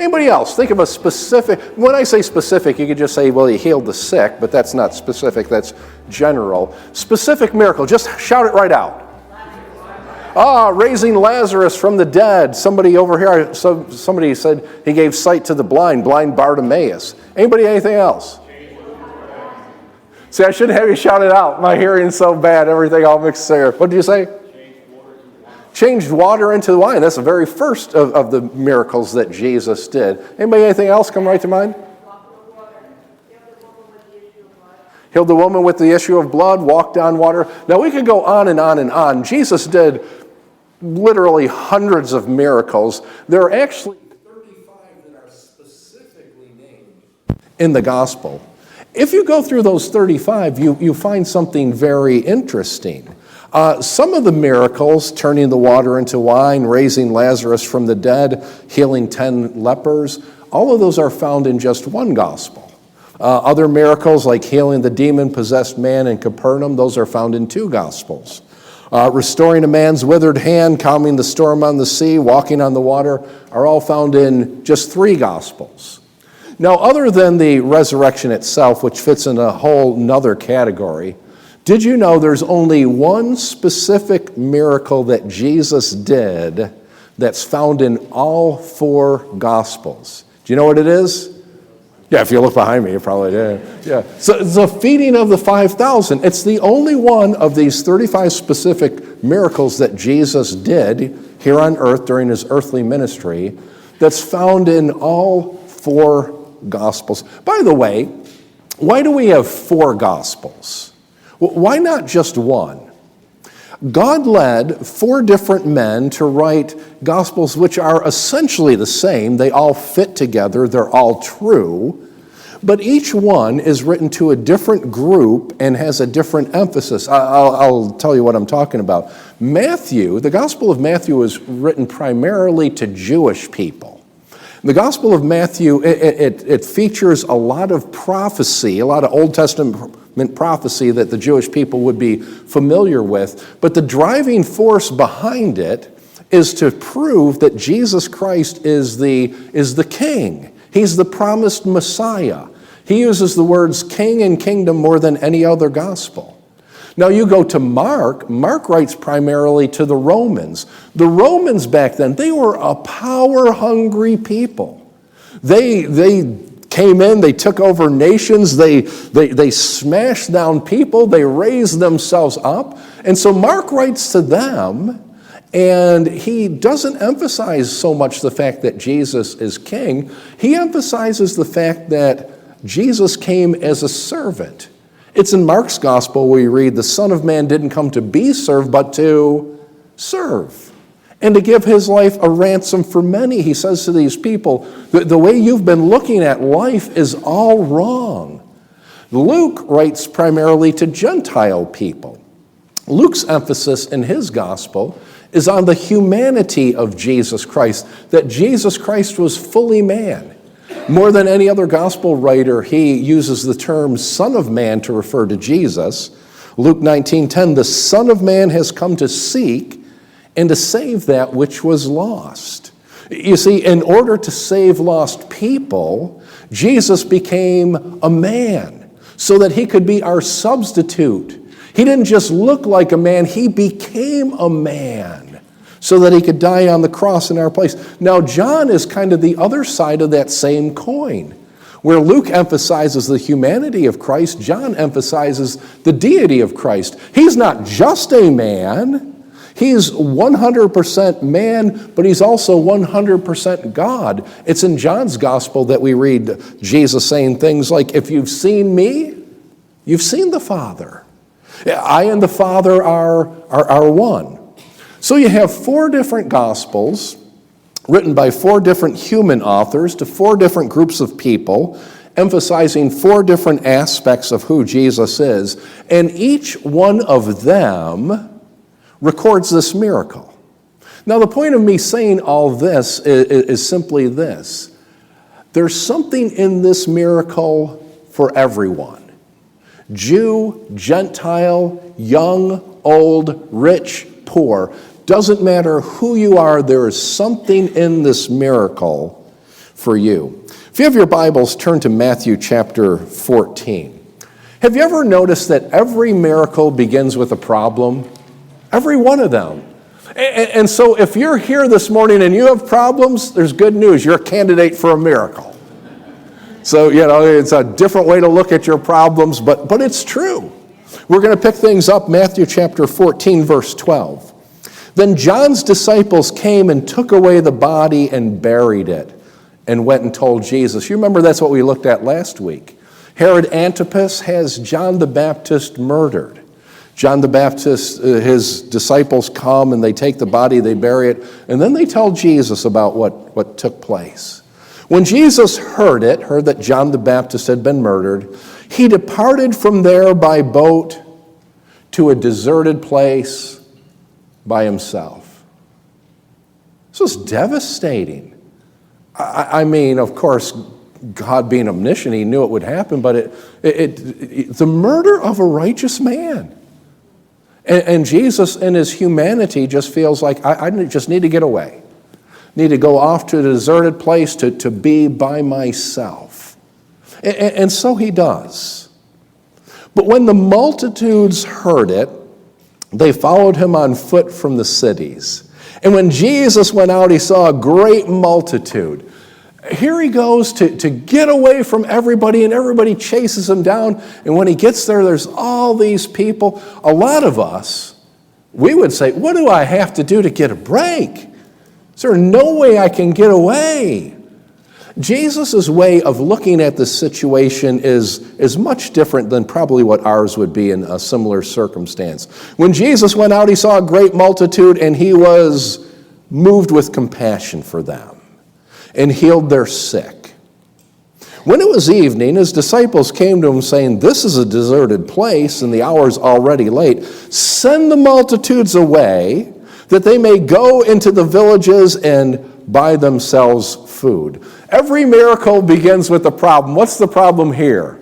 Anybody else? Think of a specific, when I say specific, you could just say, well, he healed the sick, but that's not specific, that's general. Specific miracle, just shout it right out. Raising Lazarus from the dead. Somebody over here, somebody said he gave sight to the blind Bartimaeus. Anybody, anything else? See, I shouldn't have you shout it out. My hearing's so bad, everything all mixed there. What did you say? Changed water into wine. That's the very first of the miracles that Jesus did. Anybody, anything else come right to mind? Healed the woman with the issue of blood, walked on water. Now we could go on and on and on. Jesus did literally hundreds of miracles. There are actually 35 that are specifically named in the gospel. If you go through those 35, you find something very interesting. Some of the miracles, turning the water into wine, raising Lazarus from the dead, healing 10 lepers, all of those are found in just one gospel. Other miracles like healing the demon-possessed man in Capernaum, those are found in 2 gospels. Restoring a man's withered hand, calming the storm on the sea, walking on the water, are all found in just 3 gospels. Now, other than the resurrection itself, which fits in a whole nother category, did you know there's only one specific miracle that Jesus did that's found in all 4 gospels? Do you know what it is? Yeah, if you look behind me, you probably did. Yeah. So it's the feeding of the 5,000. It's the only one of these 35 specific miracles that Jesus did here on earth during his earthly ministry that's found in all 4 gospels. By the way, why do we have 4 gospels? Why not just one? God led 4 different men to write gospels which are essentially the same. They all fit together. They're all true. But each one is written to a different group and has a different emphasis. I'll tell you what I'm talking about. Matthew, the Gospel of Matthew is written primarily to Jewish people. The Gospel of Matthew, it features a lot of prophecy, a lot of Old Testament prophecy that the Jewish people would be familiar with. But the driving force behind it is to prove that Jesus Christ is the king. He's the promised Messiah. He uses the words king and kingdom more than any other gospel. Now you go to Mark. Mark writes primarily to the Romans. The Romans back then, they were a power-hungry people. They came in, they took over nations, they smashed down people, they raised themselves up. And so Mark writes to them, and he doesn't emphasize so much the fact that Jesus is king. He emphasizes the fact that Jesus came as a servant. It's in Mark's gospel where you read, the Son of Man didn't come to be served, but to serve, and to give his life a ransom for many. He says to these people, the way you've been looking at life is all wrong. Luke writes primarily to Gentile people. Luke's emphasis in his gospel is on the humanity of Jesus Christ, that Jesus Christ was fully man. More than any other gospel writer, he uses the term Son of Man to refer to Jesus. Luke 19:10, the Son of Man has come to seek and to save that which was lost. You see, in order to save lost people, Jesus became a man so that he could be our substitute. He didn't just look like a man, he became a man so that he could die on the cross in our place. Now, John is kind of the other side of that same coin. Where Luke emphasizes the humanity of Christ, John emphasizes the deity of Christ. He's not just a man. He's 100% man, but he's also 100% God. It's in John's gospel that we read Jesus saying things like, if you've seen me, you've seen the Father. I and the Father are one. So you have 4 different gospels written by 4 different human authors to 4 different groups of people, emphasizing 4 different aspects of who Jesus is. And each one of them records this miracle. Now, the point of me saying all this is simply this. There's something in this miracle for everyone. Jew, Gentile, young, old, rich, poor. Doesn't matter who you are, there is something in this miracle for you. If you have your Bibles, turn to Matthew chapter 14. Have you ever noticed that every miracle begins with a problem? Every one of them. And so if you're here this morning and you have problems, there's good news. You're a candidate for a miracle. So, it's a different way to look at your problems, but it's true. We're going to pick things up, Matthew chapter 14, verse 12. Then John's disciples came and took away the body and buried it and went and told Jesus. You remember that's what we looked at last week. Herod Antipas has John the Baptist murdered. John the Baptist, his disciples come and they take the body, they bury it, and then they tell Jesus about what took place. When Jesus heard that John the Baptist had been murdered, he departed from there by boat to a deserted place by himself. This was devastating. I mean, of course, God being omniscient, he knew it would happen, but the murder of a righteous man. And Jesus in his humanity just feels like, I just need to get away. Need to go off to a deserted place to be by myself. And so he does. But when the multitudes heard it, they followed him on foot from the cities. And when Jesus went out, he saw a great multitude. Here he goes to get away from everybody, and everybody chases him down. And when he gets there, there's all these people. A lot of us, we would say, what do I have to do to get a break? Is there no way I can get away? Jesus' way of looking at this situation is much different than probably what ours would be in a similar circumstance. When Jesus went out, he saw a great multitude, and he was moved with compassion for them and healed their sick. When it was evening, his disciples came to him saying, "This is a deserted place, and the hour is already late. Send the multitudes away, that they may go into the villages and buy themselves food." Every miracle begins with a problem. What's the problem here?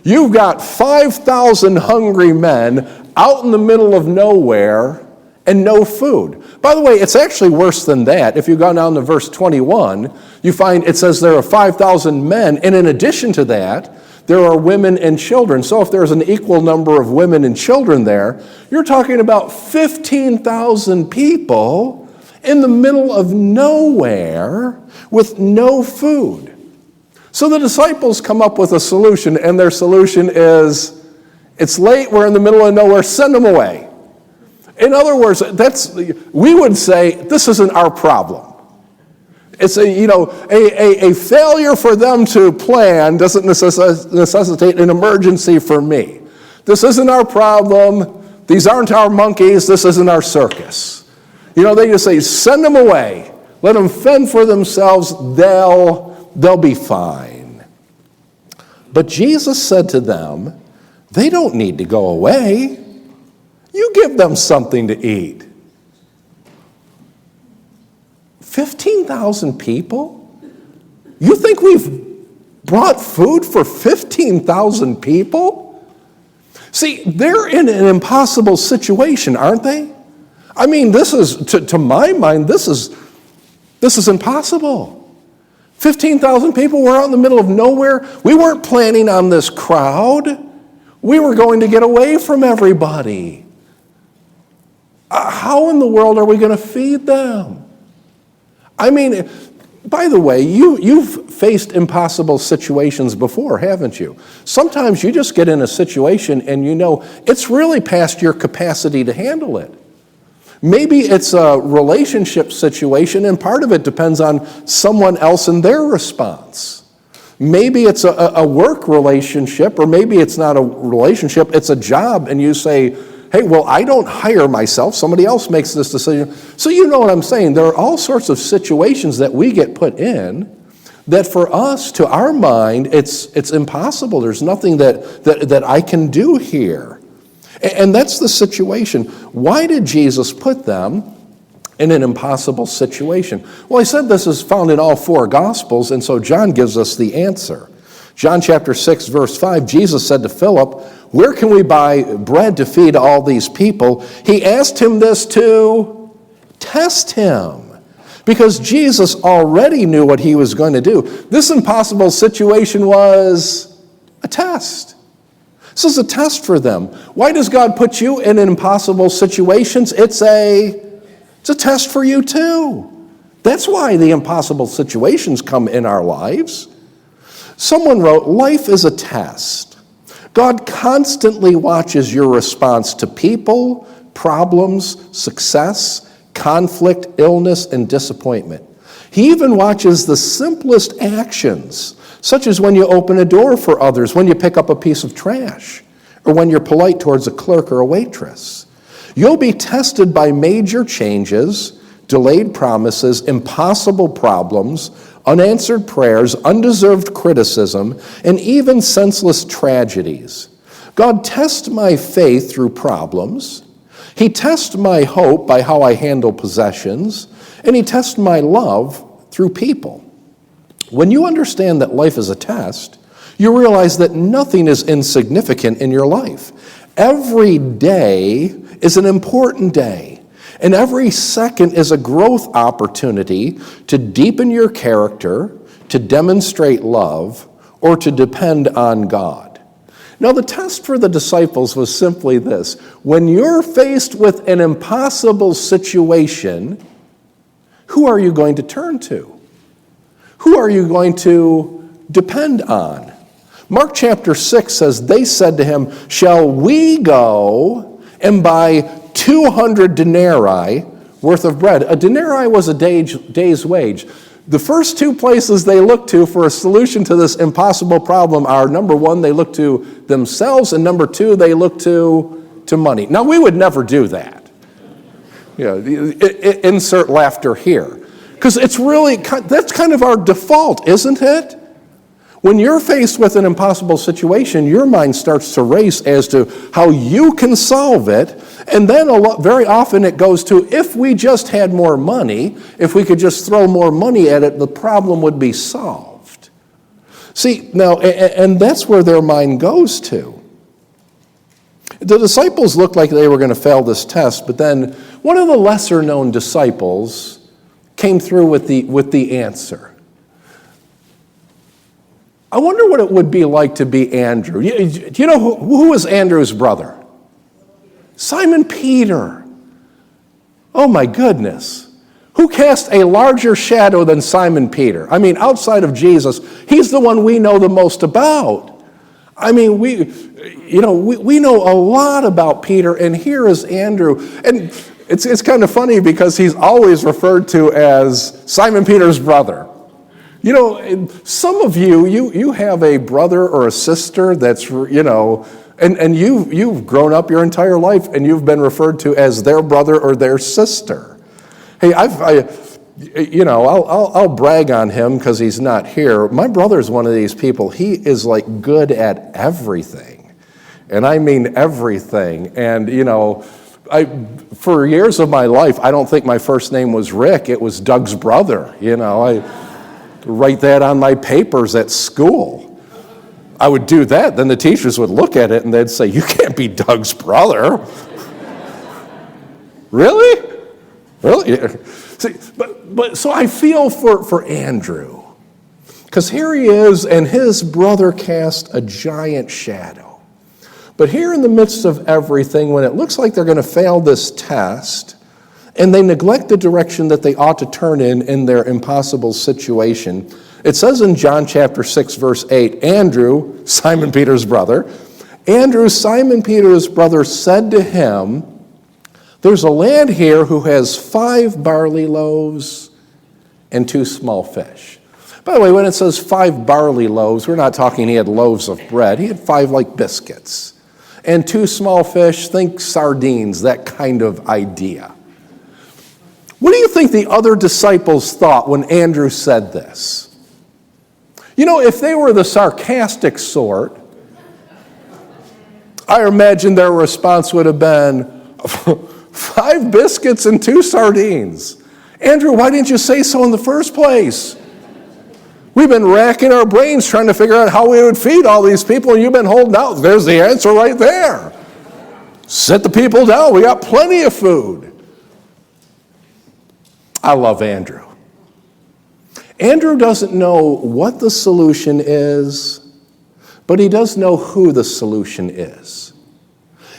You've got 5,000 hungry men out in the middle of nowhere and no food. By the way, it's actually worse than that. If you go down to verse 21, you find it says there are 5,000 men, and in addition to that, there are women and children. So if there's an equal number of women and children there, you're talking about 15,000 people in the middle of nowhere with no food. So the disciples come up with a solution, and their solution is, it's late, we're in the middle of nowhere, send them away. In other words, we would say, this isn't our problem. It's a failure for them to plan doesn't necessitate an emergency for me. This isn't our problem. These aren't our monkeys. This isn't our circus. They just say, send them away. Let them fend for themselves. They'll be fine. But Jesus said to them, they don't need to go away. You give them something to eat. 15,000 people? You think we've brought food for 15,000 people? See, they're in an impossible situation, aren't they? I mean, this is, to my mind, this is impossible. 15,000 people, we're out in the middle of nowhere. We weren't planning on this crowd. We were going to get away from everybody. How in the world are we going to feed them? I mean, by the way, you've faced impossible situations before, haven't you? Sometimes you just get in a situation and it's really past your capacity to handle it. Maybe it's a relationship situation, and part of it depends on someone else and their response. Maybe it's a work relationship, or maybe it's not a relationship, it's a job, and you say, hey, well, I don't hire myself. Somebody else makes this decision. So you know what I'm saying. There are all sorts of situations that we get put in that for us, to our mind, it's impossible. There's nothing that I can do here. And that's the situation. Why did Jesus put them in an impossible situation? Well, I said this is found in all four Gospels, and so John gives us the answer. John chapter 6, verse 5, Jesus said to Philip, where can we buy bread to feed all these people? He asked him this to test him, because Jesus already knew what he was going to do. This impossible situation was a test. This is a test for them. Why does God put you in impossible situations? It's a test for you too. That's why the impossible situations come in our lives. Someone wrote, life is a test. God constantly watches your response to people, problems, success, conflict, illness, and disappointment. He even watches the simplest actions, such as when you open a door for others, when you pick up a piece of trash, or when you're polite towards a clerk or a waitress. You'll be tested by major changes, delayed promises, impossible problems, unanswered prayers, undeserved criticism, and even senseless tragedies. God tests my faith through problems. He tests my hope by how I handle possessions, and he tests my love through people. When you understand that life is a test, you realize that nothing is insignificant in your life. Every day is an important day, and every second is a growth opportunity to deepen your character, to demonstrate love, or to depend on God. Now, the test for the disciples was simply this. When you're faced with an impossible situation, who are you going to turn to? Who are you going to depend on? Mark chapter 6 says, they said to him, shall we go and buy 200 denarii worth of bread? A denarii was a day's wage. The first two places they look to for a solution to this impossible problem are, number one, they look to themselves, and number two, they look to money. Now, we would never do that. Insert laughter here. Because it's really, that's kind of our default, isn't it? When you're faced with an impossible situation, your mind starts to race as to how you can solve it. And then very often it goes to, if we just had more money, if we could just throw more money at it, the problem would be solved. See, now, and that's where their mind goes to. The disciples looked like they were going to fail this test, but then one of the lesser known disciples came through with the answer. I wonder what it would be like to be Andrew. Do you know who was Andrew's brother? Simon Peter. Oh my goodness. Who cast a larger shadow than Simon Peter? I mean, outside of Jesus, he's the one we know the most about. I mean, we know a lot about Peter, and here is Andrew. And it's kind of funny because he's always referred to as Simon Peter's brother. You know, some of you have a brother or a sister that's, and you've grown up your entire life and you've been referred to as their brother or their sister. Hey, I'll brag on him because he's not here. My brother's one of these people. He is like good at everything, and I mean everything. And for years of my life, I don't think my first name was Rick. It was Doug's brother. I write that on my papers at school. I would do that, then the teachers would look at it and they'd say, you can't be Doug's brother. Really? See, but so I feel for Andrew, because here he is and his brother cast a giant shadow. But here in the midst of everything, when it looks like they're going to fail this test, and they neglect the direction that they ought to turn in their impossible situation. It says in John chapter 6, verse 8, Andrew, Simon Peter's brother, Simon Peter's brother said to him, there's a lad here who has 5 barley loaves and 2 small fish. By the way, when it says 5 barley loaves, we're not talking he had loaves of bread. He had 5 like biscuits. And 2 small fish, think sardines, that kind of idea. What do you think the other disciples thought when Andrew said this? If they were the sarcastic sort, I imagine their response would have been, 5 biscuits and 2 sardines. Andrew, why didn't you say so in the first place? We've been racking our brains trying to figure out how we would feed all these people, and you've been holding out. There's the answer right there. Sit the people down. We got plenty of food. I love Andrew. Andrew doesn't know what the solution is, but he does know who the solution is.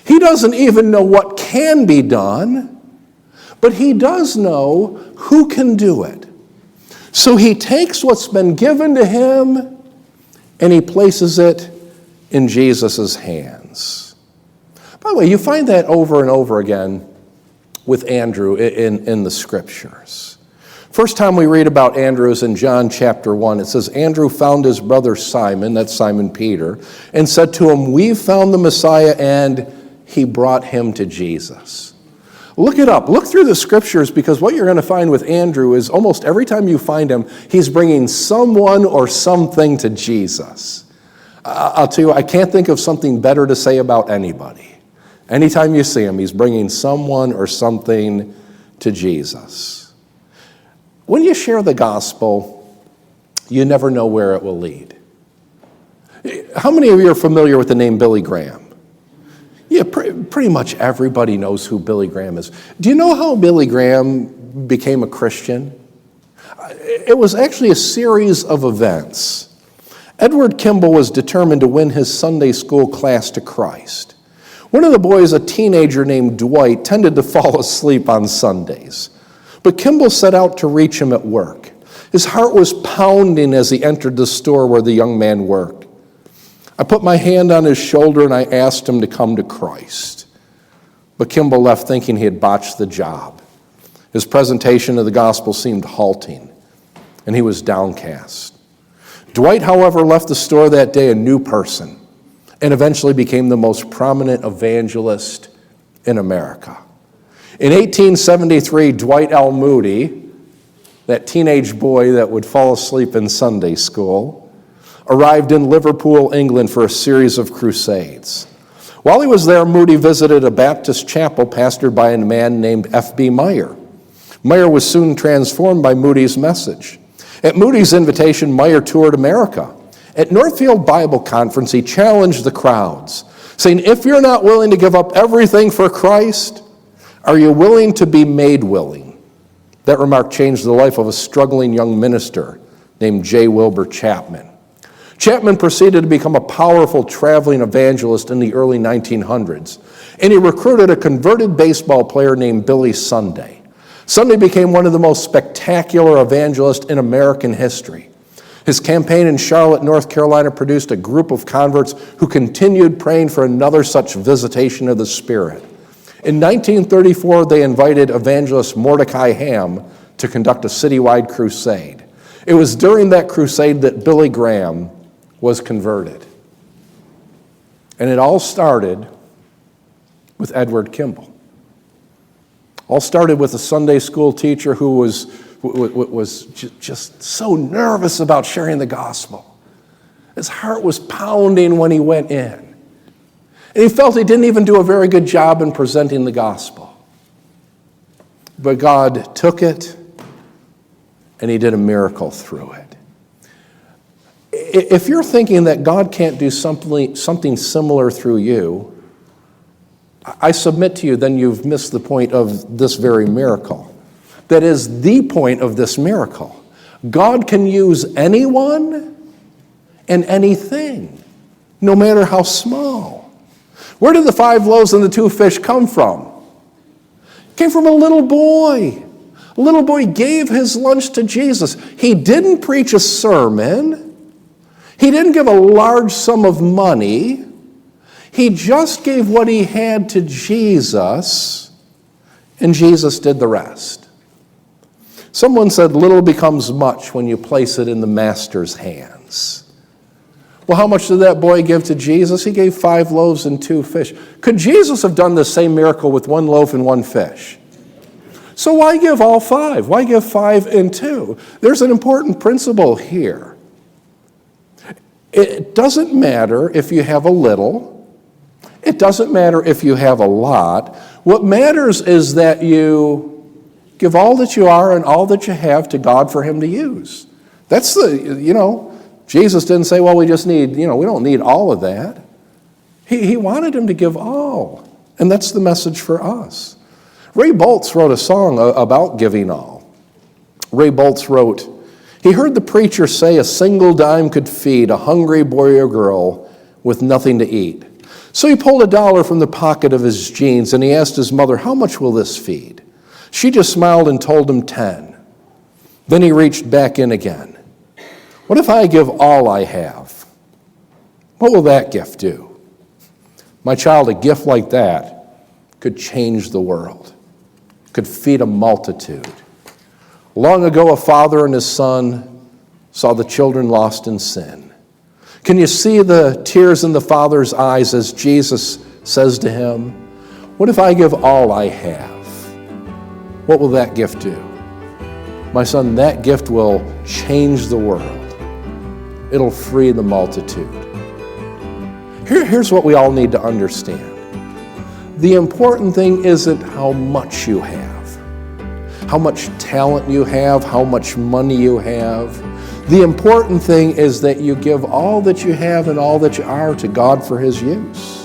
He doesn't even know what can be done, but he does know who can do it. So he takes what's been given to him and he places it in Jesus' hands. By the way, you find that over and over again with Andrew in the scriptures. First time we read about Andrew is in John chapter 1. It says, Andrew found his brother Simon, that's Simon Peter, and said to him, we've found the Messiah, and he brought him to Jesus. Look it up. Look through the scriptures, because what you're going to find with Andrew is almost every time you find him, he's bringing someone or something to Jesus. I'll tell you, I can't think of something better to say about anybody. Anytime you see him, he's bringing someone or something to Jesus. When you share the gospel, you never know where it will lead. How many of you are familiar with the name Billy Graham? Yeah, pretty much everybody knows who Billy Graham is. Do you know how Billy Graham became a Christian? It was actually a series of events. Edward Kimball was determined to win his Sunday school class to Christ. One of the boys, a teenager named Dwight, tended to fall asleep on Sundays. But Kimball set out to reach him at work. His heart was pounding as he entered the store where the young man worked. I put my hand on his shoulder and I asked him to come to Christ. But Kimball left thinking he had botched the job. His presentation of the gospel seemed halting, and he was downcast. Dwight, however, left the store that day a new person and eventually became the most prominent evangelist in America. In 1873, Dwight L. Moody, that teenage boy that would fall asleep in Sunday school, arrived in Liverpool, England for a series of crusades. While he was there, Moody visited a Baptist chapel pastored by a man named F.B. Meyer. Meyer was soon transformed by Moody's message. At Moody's invitation, Meyer toured America. At Northfield Bible Conference, he challenged the crowds, saying, if you're not willing to give up everything for Christ, are you willing to be made willing? That remark changed the life of a struggling young minister named J. Wilbur Chapman. Chapman proceeded to become a powerful traveling evangelist in the early 1900s, and he recruited a converted baseball player named Billy Sunday. Sunday became one of the most spectacular evangelists in American history. His campaign in Charlotte, North Carolina, produced a group of converts who continued praying for another such visitation of the Spirit. In 1934, they invited evangelist Mordecai Ham to conduct a citywide crusade. It was during that crusade that Billy Graham was converted. And it all started with Edward Kimball. All started with a Sunday school teacher who was just so nervous about sharing the gospel. His heart was pounding when he went in. And he felt he didn't even do a very good job in presenting the gospel. But God took it and he did a miracle through it. If you're thinking that God can't do something similar through you, I submit to you, then you've missed the point of this very miracle. That is the point of this miracle. God can use anyone and anything, no matter how small. Where did the 5 loaves and the 2 fish come from? It came from a little boy. A little boy gave his lunch to Jesus. He didn't preach a sermon. He didn't give a large sum of money. He just gave what he had to Jesus, and Jesus did the rest. Someone said, little becomes much when you place it in the master's hands. Well, how much did that boy give to Jesus? He gave 5 loaves and 2 fish. Could Jesus have done the same miracle with 1 loaf and 1 fish? So why give all 5? Why give 5 and 2? There's an important principle here. It doesn't matter if you have a little. It doesn't matter if you have a lot. What matters is that you give all that you are and all that you have to God for him to use. That's Jesus didn't say, well, we just need, we don't need all of that. He wanted him to give all. And that's the message for us. Ray Boltz wrote a song about giving all. Ray Boltz wrote, He heard the preacher say a single dime could feed a hungry boy or girl with nothing to eat. So he pulled $1 from the pocket of his jeans and he asked his mother, "How much will this feed?" She just smiled and told him 10. Then he reached back in again. "What if I give all I have? What will that gift do?" My child, a gift like that could change the world, could feed a multitude. Long ago, a father and his son saw the children lost in sin. Can you see the tears in the father's eyes as Jesus says to him, "What if I give all I have? What will that gift do?" My son, that gift will change the world. It'll free the multitude. Here's what we all need to understand. The important thing isn't how much you have, how much talent you have, how much money you have. The important thing is that you give all that you have and all that you are to God for His use.